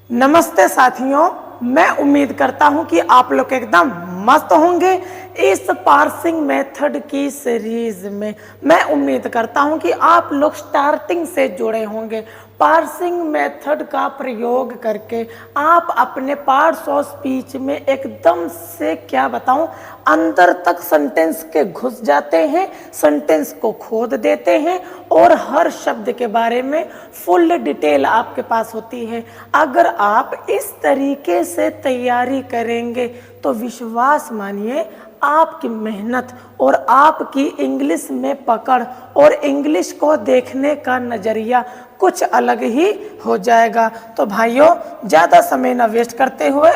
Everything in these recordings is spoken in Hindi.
नमस्ते साथियों, मैं उम्मीद करता हूं कि आप लोग एकदम मस्त होंगे। इस पार्सिंग मेथड की सीरीज में मैं उम्मीद करता हूं कि आप लोग स्टार्टिंग से जुड़े होंगे। पार्सिंग मेथड का प्रयोग करके आप अपने पार्ट्स ऑफ स्पीच में एकदम से क्या बताऊं, अंदर तक सेंटेंस के घुस जाते हैं, सेंटेंस को खोद देते हैं और हर शब्द के बारे में फुल डिटेल आपके पास होती है। अगर आप इस तरीके से तैयारी करेंगे तो विश्वास मानिए आपकी मेहनत और आपकी इंग्लिश में पकड़ और इंग्लिश को देखने का नज़रिया कुछ अलग ही हो जाएगा। तो भाइयों, ज़्यादा समय न वेस्ट करते हुए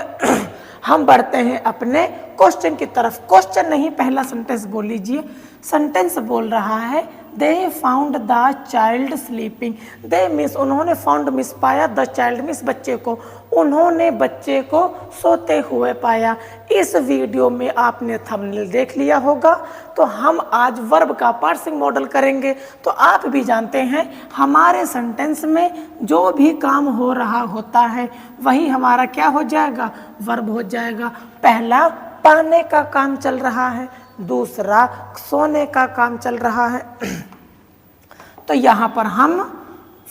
हम बढ़ते हैं अपने क्वेश्चन की तरफ। क्वेश्चन नहीं, पहला सेंटेंस बोल लीजिए। सेंटेंस बोल रहा है they found the child sleeping. They means उन्होंने, फाउंड मिस पाया, द चाइल्ड मिस बच्चे को, उन्होंने बच्चे को सोते हुए पाया। इस वीडियो में आपने थंबनेल देख लिया होगा। तो हम आज वर्ब का पार्सिंग मॉडल करेंगे। तो आप भी जानते हैं हमारे सेंटेंस में जो भी काम हो रहा होता है वही हमारा क्या हो जाएगा, वर्ब हो जाएगा। पहला पाने का काम चल रहा है, दूसरा सोने का काम चल रहा है। तो यहाँ पर हम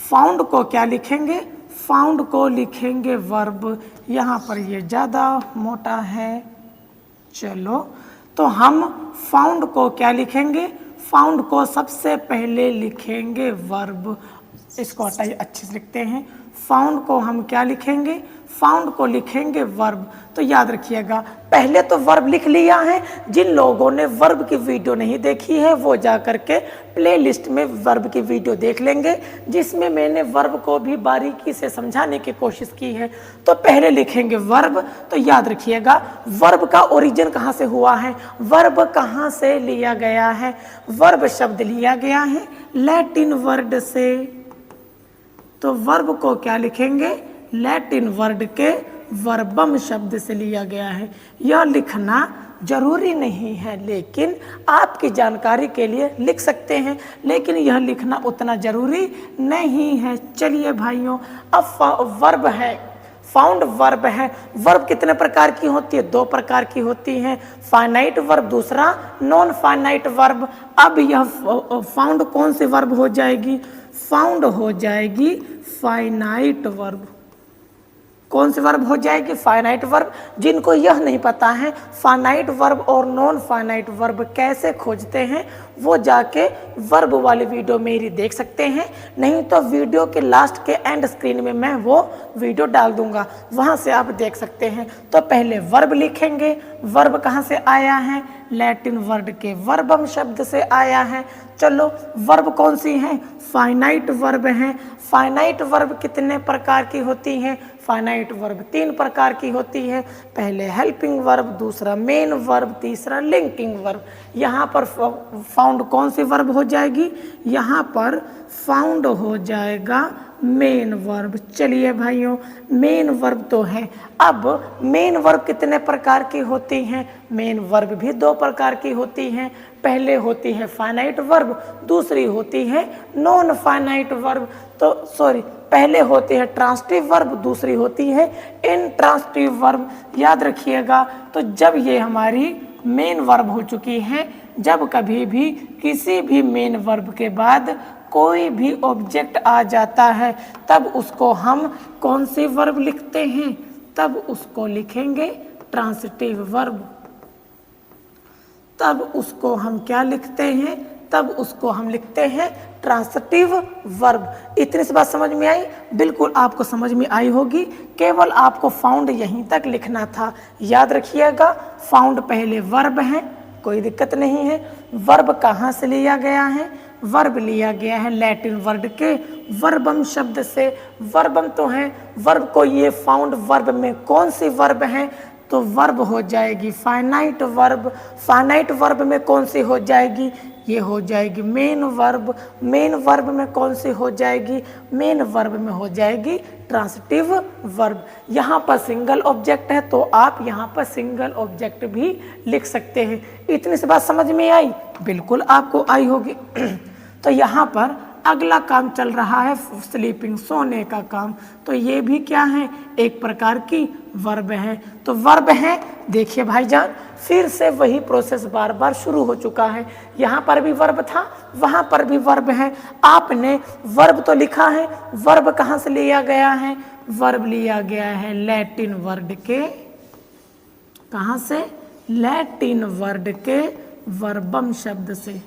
फाउंड को क्या लिखेंगे, फाउंड को लिखेंगे वर्ब। यहाँ पर ये ज़्यादा मोटा है, चलो तो हम फाउंड को क्या लिखेंगे, फाउंड को सबसे पहले लिखेंगे वर्ब। इसको हटाइए, अच्छे से लिखते हैं। फाउंड को हम क्या लिखेंगे, फाउंड को लिखेंगे वर्ब। तो याद रखिएगा, पहले तो वर्ब लिख लिया है। जिन लोगों ने वर्ब की वीडियो नहीं देखी है वो जा करके प्लेलिस्ट में वर्ब की वीडियो देख लेंगे, जिसमें मैंने वर्ब को भी बारीकी से समझाने की कोशिश की है। तो पहले लिखेंगे वर्ब। तो याद रखिएगा, वर्ब का ओरिजिन कहाँ से हुआ है, वर्ब कहाँ से लिया गया है। वर्ब शब्द लिया गया है लैटिन वर्ड से। तो वर्ब को क्या लिखेंगे, लैटिन वर्ड के वर्बम शब्द से लिया गया है। यह लिखना जरूरी नहीं है, लेकिन आपकी जानकारी के लिए लिख सकते हैं, लेकिन यह लिखना उतना जरूरी नहीं है। चलिए भाइयों, अब वर्ब है, फाउंड वर्ब है। वर्ब कितने प्रकार की होती है, दो प्रकार की होती हैं, फाइनाइट वर्ब, दूसरा नॉन फाइनाइट वर्ब। अब यह फाउंड कौन सी वर्ब हो जाएगी, फाउंड हो जाएगी फाइनाइट वर्ब। कौन सी वर्ब हो जाएगी, फाइनाइट वर्ब। जिनको यह नहीं पता है फाइनाइट वर्ब और नॉन फाइनाइट वर्ब कैसे खोजते हैं, वो जाके वर्ब वाली वीडियो मेरी देख सकते हैं, नहीं तो वीडियो के लास्ट के एंड स्क्रीन में मैं वो वीडियो डाल दूंगा, वहां से आप देख सकते हैं। तो पहले वर्ब लिखेंगे। वर्ब कहाँ से आया है, लैटिन वर्ड के वर्बम शब्द से आया है। चलो, वर्ब कौन सी है, फाइनाइट वर्ब हैं। फाइनाइट वर्ब कितने प्रकार की होती हैं, फाइनाइट वर्ब तीन प्रकार की होती है। पहले हेल्पिंग वर्ब, दूसरा मेन वर्ब, तीसरा लिंकिंग वर्ब। यहाँ पर फाउंड कौन सी वर्ब हो जाएगी, यहाँ पर फाउंड हो जाएगा मेन वर्ब। चलिए भाइयों, मेन वर्ब तो है। अब मेन वर्ब कितने प्रकार की होती हैं, मेन वर्ब भी दो प्रकार की होती हैं। पहले होती है फाइनाइट वर्ब, दूसरी होती है नॉन फाइनाइट वर्ब। तो सॉरी, पहले होती है ट्रांसिटिव वर्ब, दूसरी होती है इंट्रांसिटिव वर्ब। याद रखिएगा। तो जब ये हमारी मेन वर्ब हो चुकी हैं, जब कभी भी किसी भी मेन वर्ब के बाद कोई भी ऑब्जेक्ट आ जाता है, तब उसको हम कौन सी वर्ब लिखते हैं, तब उसको लिखेंगे ट्रांसिटिव वर्ब। तब उसको हम क्या लिखते हैं, तब उसको हम लिखते हैं ट्रांसिटिव वर्ब। इतनी सी बात समझ में आई, बिल्कुल आपको समझ में आई होगी। केवल आपको फाउंड यहीं तक लिखना था। याद रखिएगा, फाउंड पहले वर्ब है, कोई दिक्कत नहीं है। वर्ब कहाँ से लिया गया है, वर्ब लिया गया है लैटिन वर्ड के वर्बम शब्द से। वर्बम तो है, वर्ब को ये फाउंड वर्ब में कौन सी वर्ब है, तो वर्ब हो जाएगी फाइनाइट वर्ब। फाइनाइट वर्ब में कौन सी हो जाएगी, ये हो जाएगी मेन वर्ब। मेन वर्ब में कौन सी हो जाएगी, मेन वर्ब में हो जाएगी ट्रांसिटिव वर्ब। यहाँ पर सिंगल ऑब्जेक्ट है तो आप यहाँ पर सिंगल ऑब्जेक्ट भी लिख सकते हैं। इतनी सी बात समझ में आई, बिल्कुल आपको आई होगी। तो यहाँ पर अगला काम चल रहा है स्लीपिंग, सोने का काम। तो ये भी क्या है, एक प्रकार की वर्ब है। तो वर्ब है, देखिए भाईजान फिर से वही प्रोसेस बार बार शुरू हो चुका है। यहाँ पर भी वर्ब था, वहाँ पर भी वर्ब है। आपने वर्ब तो लिखा है, वर्ब कहाँ से लिया गया है, वर्ब लिया गया है लैटिन वर्ड के, कहाँ से, लैटिन वर्ड के वर्बम शब्द से,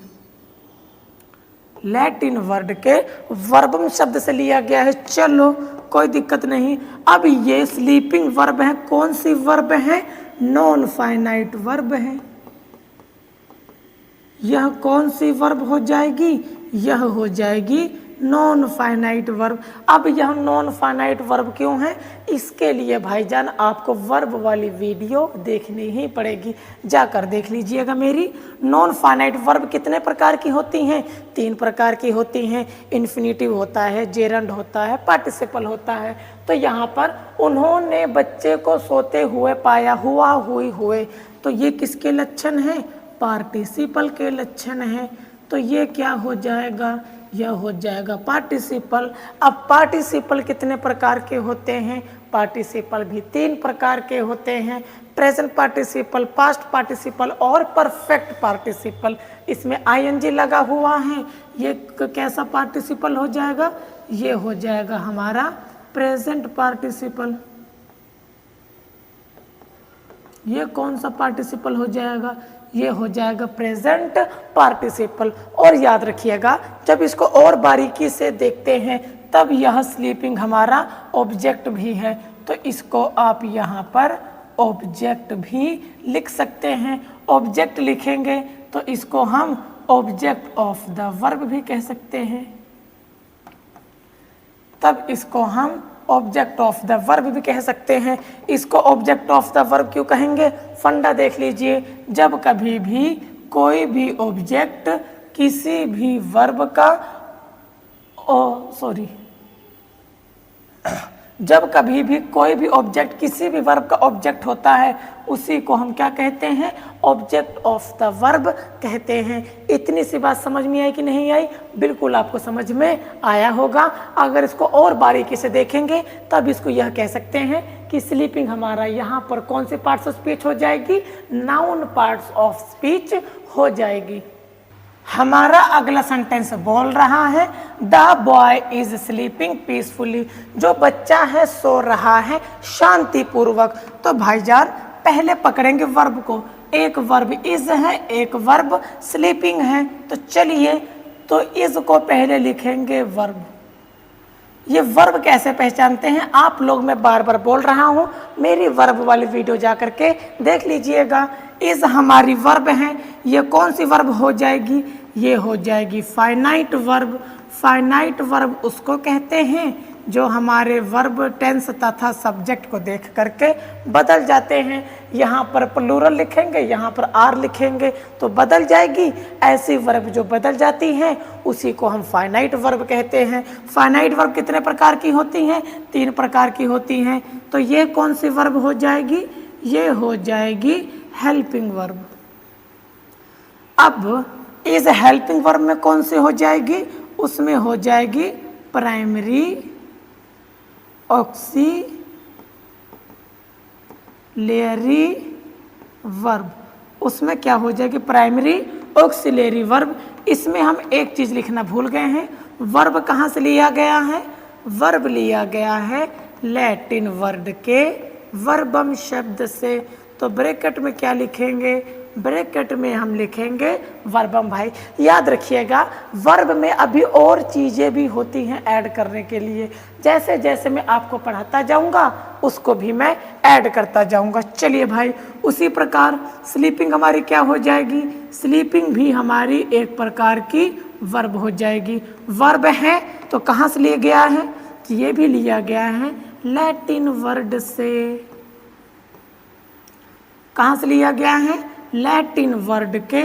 लैटिन वर्ड के वर्बम शब्द से लिया गया है। चलो कोई दिक्कत नहीं। अब ये स्लीपिंग वर्ब है, कौन सी वर्ब है, नॉन फाइनाइट वर्ब है। यह कौन सी वर्ब हो जाएगी, यह हो जाएगी नॉन फाइनाइट वर्ब। अब यह नॉन फाइनाइट वर्ब क्यों है, इसके लिए भाईजान आपको वर्ब वाली वीडियो देखनी ही पड़ेगी, जाकर देख लीजिएगा मेरी। नॉन फाइनाइट वर्ब कितने प्रकार की होती हैं, 3 प्रकार की होती हैं। इन्फिनिटिव होता है, जेरंड होता है, पार्टिसिपल होता है। तो यहाँ पर उन्होंने बच्चे को सोते हुए पाया, हुआ, हुई, हुए, तो ये किसके लक्षण हैं, पार्टिसिपल के लक्षण हैं। तो ये क्या हो जाएगा, यह हो जाएगा पार्टिसिपल। अब पार्टिसिपल कितने प्रकार के होते हैं, पार्टिसिपल भी 3 प्रकार के होते हैं, प्रेजेंट पार्टिसिपल, पास्ट पार्टिसिपल और परफेक्ट पार्टिसिपल। इसमें आईएनजी लगा हुआ है, ये कैसा पार्टिसिपल हो जाएगा, ये हो जाएगा हमारा प्रेजेंट पार्टिसिपल। ये कौन सा पार्टिसिपल हो जाएगा, ये हो जाएगा प्रेजेंट पार्टिसिपल। और याद रखिएगा जब इसको और बारीकी से देखते हैं तब यह स्लीपिंग हमारा ऑब्जेक्ट भी है, तो इसको आप यहाँ पर ऑब्जेक्ट भी लिख सकते हैं। ऑब्जेक्ट लिखेंगे तो इसको हम ऑब्जेक्ट ऑफ द वर्ब भी कह सकते हैं, तब इसको हम ऑब्जेक्ट ऑफ द वर्ब भी कह सकते हैं। इसको ऑब्जेक्ट ऑफ द वर्ब क्यों कहेंगे, फंडा देख लीजिए। जब कभी भी कोई भी ऑब्जेक्ट किसी भी वर्ब का जब कभी भी कोई भी ऑब्जेक्ट किसी भी वर्ब का ऑब्जेक्ट होता है, उसी को हम क्या कहते हैं, ऑब्जेक्ट ऑफ द वर्ब कहते हैं। इतनी सी बात समझ में आई कि नहीं आई, बिल्कुल आपको समझ में आया होगा। अगर इसको और बारीकी से देखेंगे तब इसको यह कह सकते हैं कि स्लीपिंग हमारा यहाँ पर कौन से पार्ट्स ऑफ स्पीच हो जाएगी, नाउन पार्ट्स ऑफ स्पीच हो जाएगी। हमारा अगला सेंटेंस बोल रहा है the boy is sleeping peacefully, जो बच्चा है सो रहा है शांतिपूर्वक। तो भाईजान पहले पकड़ेंगे वर्ब को, एक वर्ब इज है, एक वर्ब स्लीपिंग है। तो चलिए, तो इज को पहले लिखेंगे वर्ब। ये वर्ब कैसे पहचानते हैं आप लोग, मैं बार बार बोल रहा हूँ, मेरी वर्ब वाली वीडियो जा करके देख लीजिएगा। इज हमारी वर्ब है, ये कौन सी वर्ब हो जाएगी, ये हो जाएगी फाइनाइट वर्ब। फाइनाइट वर्ब उसको कहते हैं जो हमारे वर्ब टेंस तथा सब्जेक्ट को देख करके बदल जाते हैं। यहाँ पर प्लूरल लिखेंगे, यहाँ पर आर लिखेंगे तो बदल जाएगी। ऐसी वर्ब जो बदल जाती हैं उसी को हम फाइनाइट वर्ब कहते हैं। फाइनाइट वर्ब कितने प्रकार की होती हैं, 3 प्रकार की होती हैं। तो ये कौन सी वर्ब हो जाएगी, ये हो जाएगी हेल्पिंग वर्ब। अब इस हेल्पिंग वर्ब में कौन सी हो जाएगी, उसमें हो जाएगी प्राइमरी ऑक्सीलेरी वर्ब। उसमें क्या हो जाएगी, प्राइमरी ऑक्सीलेरी वर्ब। इसमें हम एक चीज लिखना भूल गए हैं, वर्ब कहाँ से लिया गया है, वर्ब लिया गया है लैटिन वर्ड के वर्बम शब्द से। तो ब्रैकेट में क्या लिखेंगे, ब्रैकेट में हम लिखेंगे वर्बम। भाई याद रखिएगा वर्ब में अभी और चीज़ें भी होती हैं ऐड करने के लिए, जैसे जैसे मैं आपको पढ़ाता जाऊंगा उसको भी मैं ऐड करता जाऊंगा। चलिए भाई, उसी प्रकार स्लीपिंग हमारी क्या हो जाएगी, स्लीपिंग भी हमारी एक प्रकार की वर्ब हो जाएगी। वर्ब है तो कहाँ से लिया गया है, ये भी लिया गया है लैटिन वर्ड से। कहाँ से लिया गया है, लैटिन वर्ड के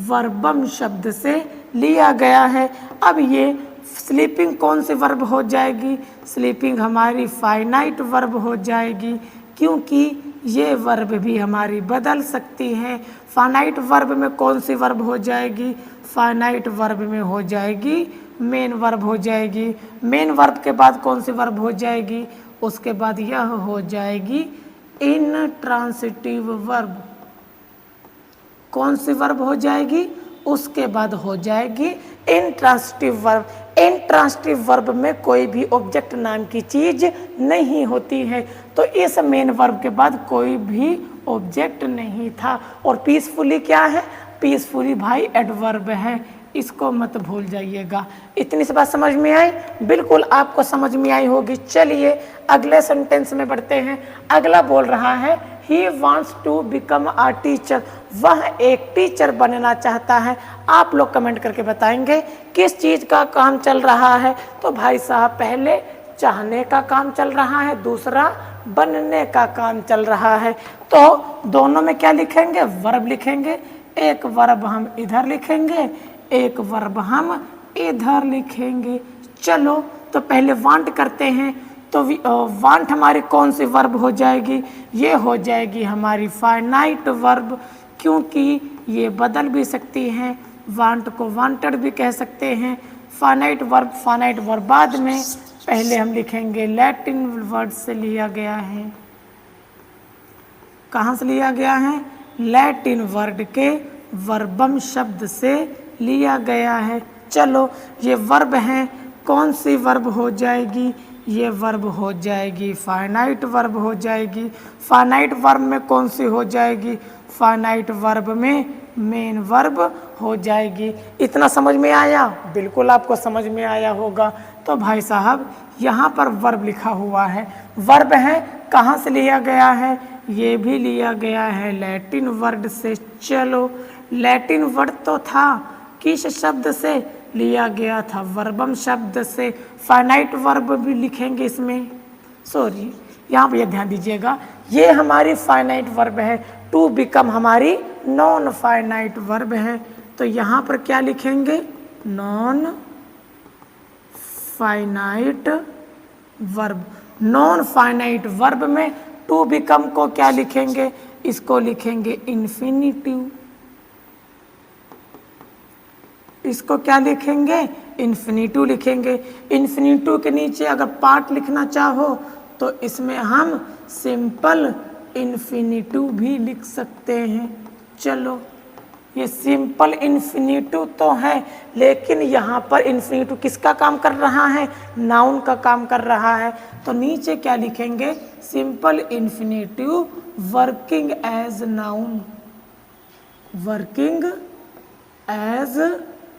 वर्बम शब्द से लिया गया है। अब ये स्लीपिंग कौन सी वर्ब हो जाएगी, स्लीपिंग हमारी फाइनाइट वर्ब हो जाएगी, क्योंकि ये वर्ब भी हमारी बदल सकती हैं। फाइनाइट वर्ब में कौन सी वर्ब हो जाएगी, फाइनाइट वर्ब में हो जाएगी मेन वर्ब हो जाएगी। मेन वर्ब के बाद कौन सी वर्ब हो जाएगी? उसके बाद यह हो जाएगी इंट्रांसिटिव वर्ब। कौन सी वर्ब हो जाएगी? उसके बाद हो जाएगी इंट्रांसिटिव वर्ब। इंट्रांसिटिव वर्ब में कोई भी ऑब्जेक्ट नाम की चीज नहीं होती है, तो इस मेन वर्ब के बाद कोई भी ऑब्जेक्ट नहीं था। और पीसफुली क्या है? पीसफुली भाई एडवर्ब है, इसको मत भूल जाइएगा। इतनी सी बात समझ में आई? बिल्कुल आपको समझ में आई होगी। चलिए अगले सेंटेंस में बढ़ते हैं। अगला बोल रहा है he wants to become a teacher. वह एक टीचर बनना चाहता है। आप लोग कमेंट करके बताएंगे किस चीज़ का काम चल रहा है। तो भाई साहब पहले चाहने का काम चल रहा है, दूसरा बनने का काम चल रहा है। तो दोनों में क्या लिखेंगे? वर्ब लिखेंगे। एक वर्ब हम इधर लिखेंगे, एक वर्ब हम इधर लिखेंगे। चलो तो पहले वांट करते हैं। तो वांट हमारी कौन सी वर्ब हो जाएगी? ये हो जाएगी हमारी फाइनाइट वर्ब, क्योंकि ये बदल भी सकती हैं। वांट को वांटेड भी कह सकते हैं। फाइनाइट वर्ब बाद में। पहले हम लिखेंगे लैटिन वर्ड से लिया गया है। कहाँ से लिया गया है? लैटिन वर्ड के वर्बम शब्द से लिया गया है। चलो ये वर्ब है, कौन सी वर्ब हो जाएगी? ये वर्ब हो जाएगी फाइनाइट वर्ब हो जाएगी। फाइनाइट वर्ब में कौन सी हो जाएगी? फाइनाइट वर्ब में मेन वर्ब हो जाएगी। इतना समझ में आया? बिल्कुल आपको समझ में आया होगा। तो भाई साहब यहाँ पर वर्ब लिखा हुआ है। वर्ब है, कहाँ से लिया गया है? ये भी लिया गया है लैटिन वर्ड से। चलो लैटिन वर्ड तो था, किस शब्द से लिया गया था? वर्बम शब्द से। फाइनाइट वर्ब भी लिखेंगे इसमें। सॉरी, यहाँ पर ध्यान दीजिएगा, ये हमारी फाइनाइट वर्ब है। टू बिकम हमारी नॉन फाइनाइट वर्ब है। तो यहाँ पर क्या लिखेंगे? Non finite verb. Non finite verb में टू बिकम को क्या लिखेंगे? इसको लिखेंगे इन्फिनिटिव। इसको क्या लिखेंगे? इन्फिनिटिव लिखेंगे। इन्फिनिटिव के नीचे अगर पार्ट लिखना चाहो तो इसमें हम सिंपल इन्फिनिटिव भी लिख सकते हैं। चलो ये सिंपल इन्फिनिटिव तो है, लेकिन यहाँ पर इन्फिनिटिव किसका काम कर रहा है? नाउन का काम कर रहा है। तो नीचे क्या लिखेंगे? Simple infinitive working as noun. Working as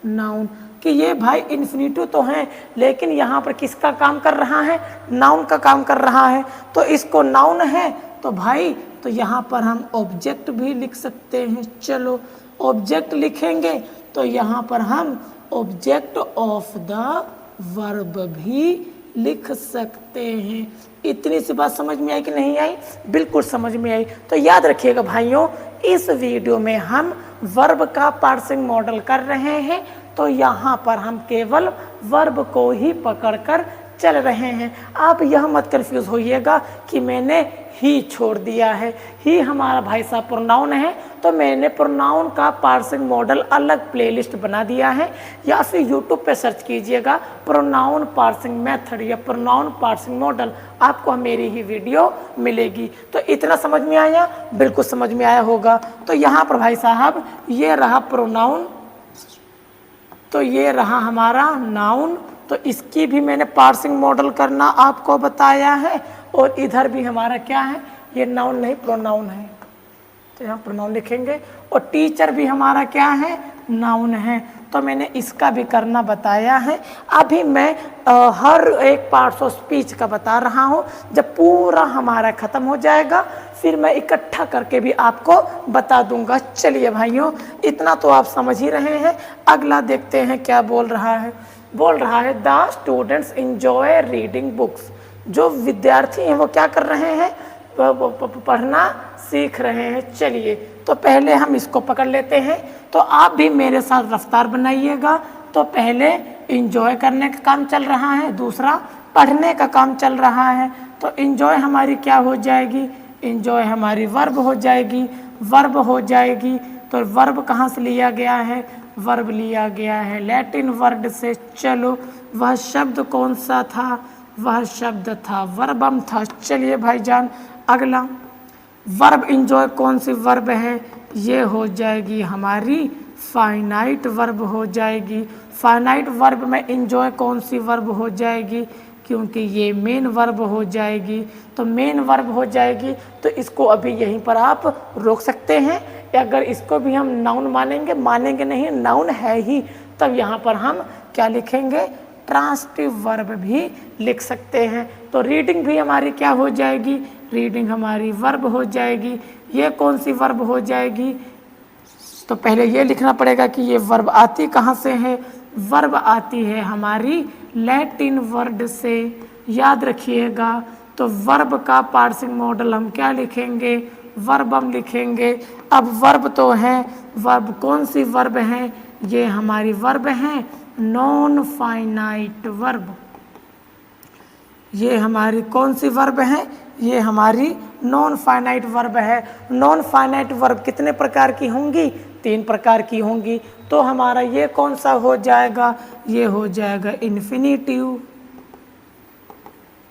noun कि ये भाई इन्फिनिटिव तो है, लेकिन यहाँ पर किसका काम कर रहा है? नाउन का काम कर रहा है। तो इसको नाउन है तो भाई तो यहाँ पर हम ऑब्जेक्ट भी लिख सकते हैं। चलो ऑब्जेक्ट लिखेंगे तो यहाँ पर हम ऑब्जेक्ट ऑफ द वर्ब भी लिख सकते हैं। इतनी सी बात समझ में आई कि नहीं आई? बिल्कुल समझ में आई। तो याद रखिएगा भाइयों, इस वीडियो में हम वर्ब का पार्सिंग मॉडल कर रहे हैं। तो यहाँ पर हम केवल वर्ब को ही पकड़कर चल रहे हैं। आप यह मत कंफ्यूज होइएगा कि मैंने ही छोड़ दिया है। ही हमारा भाई साहब प्रोनाउन है, तो मैंने प्रोनाउन का पार्सिंग मॉडल अलग प्लेलिस्ट बना दिया है। या फिर यूट्यूब पे सर्च कीजिएगा प्रोनाउन पार्सिंग मेथड या प्रोनाउन पार्सिंग मॉडल, आपको मेरी ही वीडियो मिलेगी। तो इतना समझ में आया? बिल्कुल समझ में आया होगा। तो यहाँ पर भाई साहब ये रहा प्रोनाउन, तो ये रहा हमारा नाउन। तो इसकी भी मैंने पार्सिंग मॉडल करना आपको बताया है। और इधर भी हमारा क्या है? ये नाउन नहीं प्रोनाउन है, तो यहाँ प्रोनाउन लिखेंगे। और टीचर भी हमारा क्या है? नाउन है। तो मैंने इसका भी करना बताया है। अभी मैं हर एक पार्ट्स ऑफ स्पीच का बता रहा हूँ। जब पूरा हमारा ख़त्म हो जाएगा फिर मैं इकट्ठा करके भी आपको बता दूंगा। चलिए भाइयों, इतना तो आप समझ ही रहे हैं। अगला देखते हैं क्या बोल रहा है। बोल रहा है the students enjoy reading books. जो विद्यार्थी हैं वो क्या कर रहे हैं? पढ़ना सीख रहे हैं। चलिए तो पहले हम इसको पकड़ लेते हैं। तो आप भी मेरे साथ रफ्तार बनाइएगा। तो पहले इंजॉय करने का काम चल रहा है, दूसरा पढ़ने का काम चल रहा है। तो इंजॉय हमारी क्या हो जाएगी? इंजॉय हमारी वर्ब हो जाएगी। वर्ब हो जाएगी तो वर्ब कहाँ से लिया गया है? वर्ब लिया गया है लैटिन वर्ड से। चलो वह शब्द कौन सा था, वह शब्द था वर्बम था। चलिए भाईजान अगला वर्ब इंजॉय कौन सी वर्ब है, ये हो जाएगी हमारी फाइनाइट वर्ब हो जाएगी। फाइनाइट वर्ब में इंजॉय कौन सी वर्ब हो जाएगी, क्योंकि ये मेन वर्ब हो जाएगी। तो मेन वर्ब हो जाएगी तो इसको अभी यहीं पर आप रोक सकते हैं। अगर इसको भी हम नाउन मानेंगे, मानेंगे नहीं, नाउन है ही, तब यहाँ पर हम क्या लिखेंगे, ट्रांसिटिव वर्ब भी लिख सकते हैं। तो रीडिंग भी हमारी क्या हो जाएगी, रीडिंग हमारी वर्ब हो जाएगी। ये कौन सी वर्ब हो जाएगी, तो पहले ये लिखना पड़ेगा कि ये वर्ब आती कहाँ से है। वर्ब आती है हमारी लैटिन वर्ड से, याद रखिएगा। तो वर्ब का पार्सिंग मॉडल हम क्या लिखेंगे, वर्बम लिखेंगे। अब वर्ब तो है, वर्ब कौन सी वर्ब है, ये हमारी वर्ब है नॉन फाइनाइट वर्ब। ये हमारी कौन सी वर्ब है, ये हमारी नॉन फाइनाइट वर्ब है। नॉन फाइनाइट वर्ब कितने प्रकार की होंगी, 3 प्रकार की होंगी। तो हमारा ये कौन सा हो जाएगा, ये हो जाएगा इन्फिनिटिव।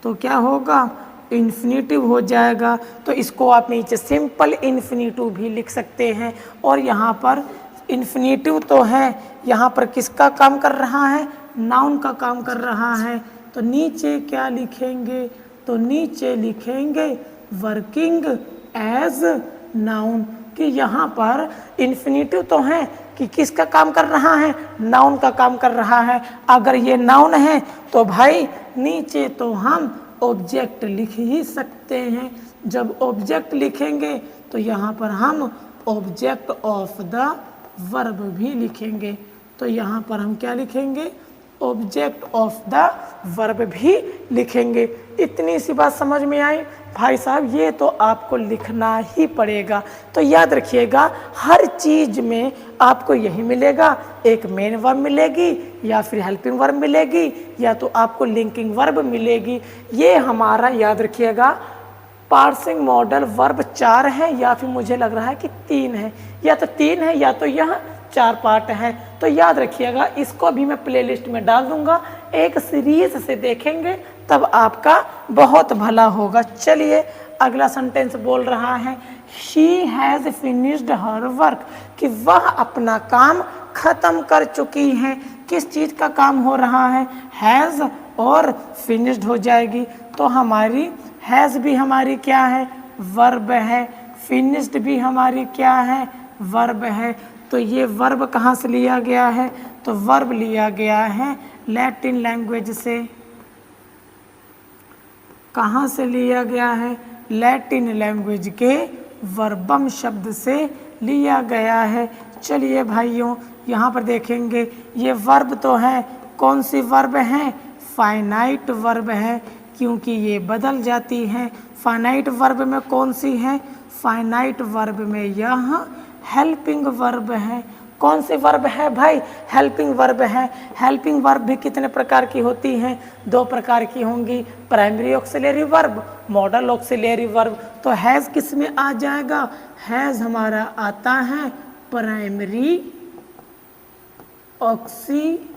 तो क्या होगा, इन्फिनिटिव हो जाएगा। तो इसको आप नीचे सिंपल इन्फिनिटिव भी लिख सकते हैं। और यहाँ पर इन्फिनिटिव तो है, यहाँ पर किसका काम कर रहा है, नाउन का काम कर रहा है। तो नीचे क्या लिखेंगे, तो नीचे लिखेंगे वर्किंग एज नाउन, कि यहाँ पर इन्फिनिटिव तो है कि किसका काम कर रहा है, नाउन का काम कर रहा है। अगर ये नाउन है तो भाई नीचे तो हम ऑब्जेक्ट लिख ही सकते हैं। जब ऑब्जेक्ट लिखेंगे तो यहाँ पर हम ऑब्जेक्ट ऑफ द वर्ब भी लिखेंगे। तो यहाँ पर हम क्या लिखेंगे, ऑब्जेक्ट ऑफ द वर्ब भी लिखेंगे। इतनी सी बात समझ में आई भाई साहब, ये तो आपको लिखना ही पड़ेगा। तो याद रखिएगा हर चीज़ में आपको यही मिलेगा, एक मेन वर्ब मिलेगी या फिर हेल्पिंग वर्ब मिलेगी या तो आपको लिंकिंग वर्ब मिलेगी। ये हमारा याद रखिएगा पार्सिंग मॉडल वर्ब 4 है या फिर मुझे लग रहा है कि 3 है, या तो 3 है या तो यह 4 पार्ट है। तो याद रखिएगा इसको भी मैं प्लेलिस्ट में डाल दूंगा, एक सीरीज से देखेंगे तब आपका बहुत भला होगा। चलिए अगला सेंटेंस बोल रहा है she has finished her work, कि वह अपना काम खत्म कर चुकी हैं। किस चीज़ का काम हो रहा है, हैज़ और फिनिश्ड हो जाएगी। तो हमारी हैज़ भी हमारी क्या है, वर्ब है। फिनिश्ड भी हमारी क्या है, वर्ब है। तो ये वर्ब कहाँ से लिया गया है, तो वर्ब लिया गया है लैटिन लैंग्वेज से। कहाँ से लिया गया है, लैटिन लैंग्वेज के वर्बम शब्द से लिया गया है। चलिए भाइयों यहाँ पर देखेंगे ये वर्ब तो है, कौन सी वर्ब है, फाइनाइट वर्ब है, क्योंकि ये बदल जाती हैं। फाइनाइट वर्ब में कौन सी है, फाइनाइट वर्ब में यह हेल्पिंग वर्ब है। कौन सी वर्ब है भाई, हेल्पिंग वर्ब है। हेल्पिंग वर्ब भी कितने प्रकार की होती हैं, 2 प्रकार की होंगी, primary auxiliary verb, model auxiliary verb. तो हैज़ किस में आ जाएगा, हैज़ हमारा आता है प्राइमरी ऑक्सिलरी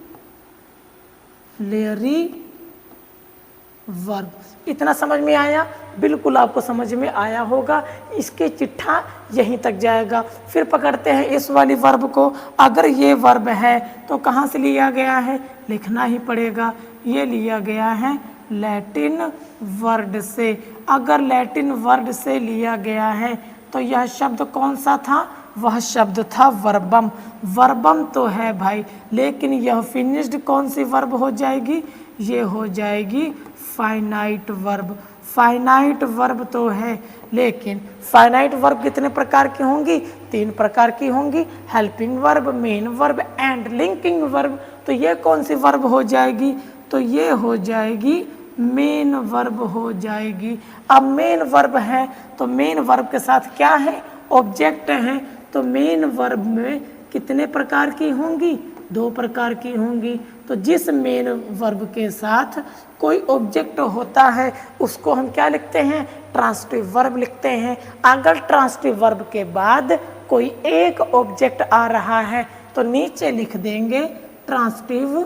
वर्ब। इतना समझ में आया, बिल्कुल आपको समझ में आया होगा। इसके चिट्ठा यहीं तक जाएगा। फिर पकड़ते हैं इस वाली वर्ब को। अगर ये वर्ब है तो कहाँ से लिया गया है, लिखना ही पड़ेगा। ये लिया गया है लैटिन वर्ड से। अगर लैटिन वर्ड से लिया गया है तो यह शब्द कौन सा था, वह शब्द था वर्बम। वर्बम तो है भाई, लेकिन यह फिनिश्ड कौन सी वर्ब हो जाएगी, ये हो जाएगी फाइनाइट वर्ब। फाइनाइट वर्ब तो है, लेकिन फाइनाइट वर्ब कितने प्रकार की होंगी, 3 प्रकार की होंगी, helping verb, main verb and linking verb. तो ये कौन सी वर्ब हो जाएगी, तो ये हो जाएगी मेन वर्ब हो जाएगी। अब मेन वर्ब है तो मेन वर्ब के साथ क्या है, ऑब्जेक्ट है। तो मेन वर्ब में कितने प्रकार की होंगी, 2 प्रकार की होंगी। तो जिस मेन वर्ब के साथ कोई ऑब्जेक्ट होता है उसको हम क्या लिखते हैं, ट्रांसिटिव वर्ब लिखते हैं। अगर ट्रांसिटिव वर्ब के बाद कोई एक ऑब्जेक्ट आ रहा है तो नीचे लिख देंगे transitive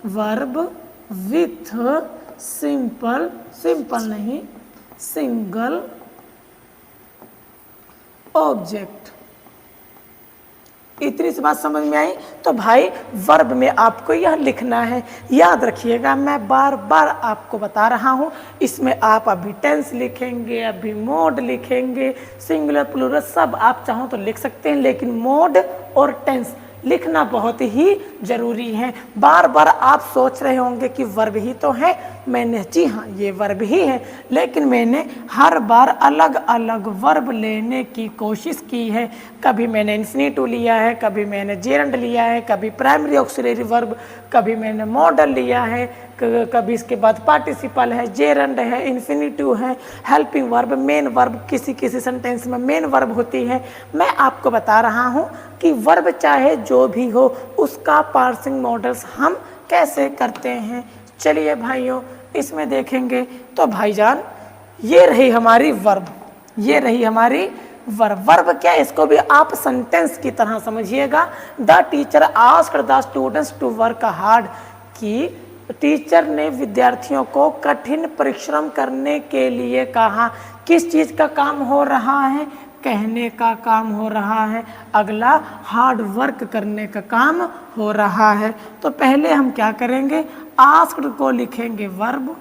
verb with simple, simple नहीं सिंगल ऑब्जेक्ट। इतनी सी बात समझ में आई। तो भाई वर्ब में आपको यह लिखना है, याद रखिएगा, मैं बार बार आपको बता रहा हूँ। इसमें आप अभी टेंस लिखेंगे, अभी मोड लिखेंगे, सिंगुलर प्लूरल सब आप चाहो तो लिख सकते हैं, लेकिन मोड और टेंस लिखना बहुत ही जरूरी है। बार बार आप सोच रहे होंगे कि वर्ब ही तो है, मैंने, जी हाँ ये वर्ब ही है, लेकिन मैंने हर बार अलग अलग वर्ब लेने की कोशिश की है। कभी मैंने इन्फिनिटिव लिया है, कभी मैंने जेरंड लिया है, कभी प्राइमरी ऑक्सिलरी वर्ब, कभी मैंने मॉडल लिया है, कभी इसके बाद पार्टिसिपल है, जेरंड है, इन्फिनिटिव है, हेल्पिंग वर्ब, मेन वर्ब, किसी किसी सेंटेंस में मेन वर्ब होती है। मैं आपको बता रहा हूँ कि वर्ब चाहे जो भी हो उसका पार्सिंग मॉडल्स हम कैसे करते हैं। चलिए भाइयों इसमें देखेंगे तो भाईजान ये रही हमारी वर्ब, ये रही हमारी वर्ब। वर्ब क्या, इसको भी आप सेंटेंस की तरह समझिएगा। The teacher asked the students to work hard, कि टीचर ने विद्यार्थियों को कठिन परिश्रम करने के लिए कहा। किस चीज़ का काम हो रहा है, कहने का काम हो रहा है। अगला हार्ड वर्क करने का काम हो रहा है। तो पहले हम क्या करेंगे, आस्क्ड को लिखेंगे वर्ब,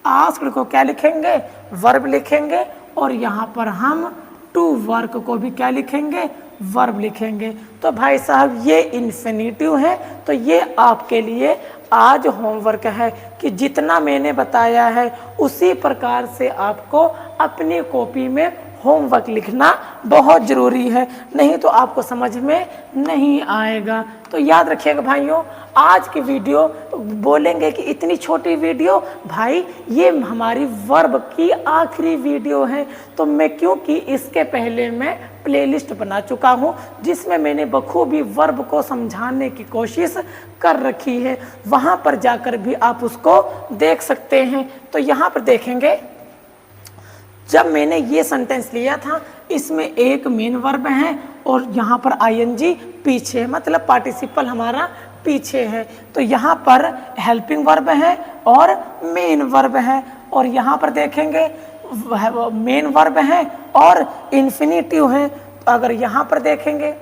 आस्क्ड को क्या लिखेंगे, वर्ब लिखेंगे, और यहाँ पर हम टू वर्क को भी क्या लिखेंगे, वर्ब लिखेंगे। तो भाई साहब ये इन्फिनिटिव है, तो ये आपके लिए आज होमवर्क है कि जितना मैंने बताया है उसी प्रकार से आपको अपनी कॉपी में होमवर्क लिखना बहुत ज़रूरी है, नहीं तो आपको समझ में नहीं आएगा। तो याद रखिएगा भाइयों, आज की वीडियो बोलेंगे कि इतनी छोटी वीडियो, भाई ये हमारी वर्ब की आखिरी वीडियो है। तो मैं, क्योंकि इसके पहले मैं प्लेलिस्ट बना चुका हूँ जिसमें मैंने बखूबी वर्ब को समझाने की कोशिश कर रखी है, वहाँ पर जाकर भी आप उसको देख सकते हैं। तो यहाँ पर देखेंगे, जब मैंने ये सेंटेंस लिया था इसमें एक मेन वर्ब है और यहाँ पर आईएनजी पीछे, मतलब पार्टिसिपल हमारा पीछे है। तो यहाँ पर हेल्पिंग वर्ब है और मेन वर्ब है, और यहाँ पर देखेंगे मेन वर्ब है और इन्फिनिटिव है। तो अगर यहाँ पर देखेंगे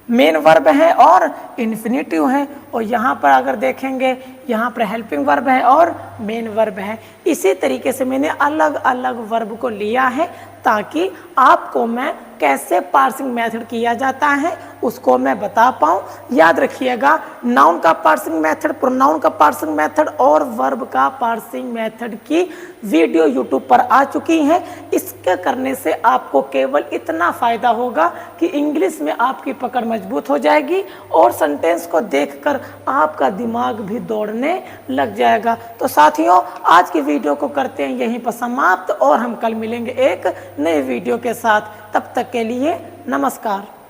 मेन वर्ब है और इन्फिनिटिव है, और यहाँ पर अगर देखेंगे यहाँ पर हेल्पिंग वर्ब है और मेन वर्ब है। इसी तरीके से मैंने अलग अलग वर्ब को लिया है ताकि आपको मैं कैसे पार्सिंग मेथड किया जाता है उसको मैं बता पाऊँ। याद रखिएगा, नाउन का पार्सिंग मेथड, प्रोनाउन का पार्सिंग मेथड और वर्ब का पार्सिंग मेथड की वीडियो यूट्यूब पर आ चुकी है। इसके करने से आपको केवल इतना फ़ायदा होगा कि इंग्लिश में आपकी पकड़ मजबूत हो जाएगी और सेंटेंस को देखकर आपका दिमाग भी दौड़ने लग जाएगा। तो साथियों आज की वीडियो को करते हैं यहीं पर समाप्त, और हम कल मिलेंगे एक नए वीडियो के साथ। तब तक के लिए नमस्कार।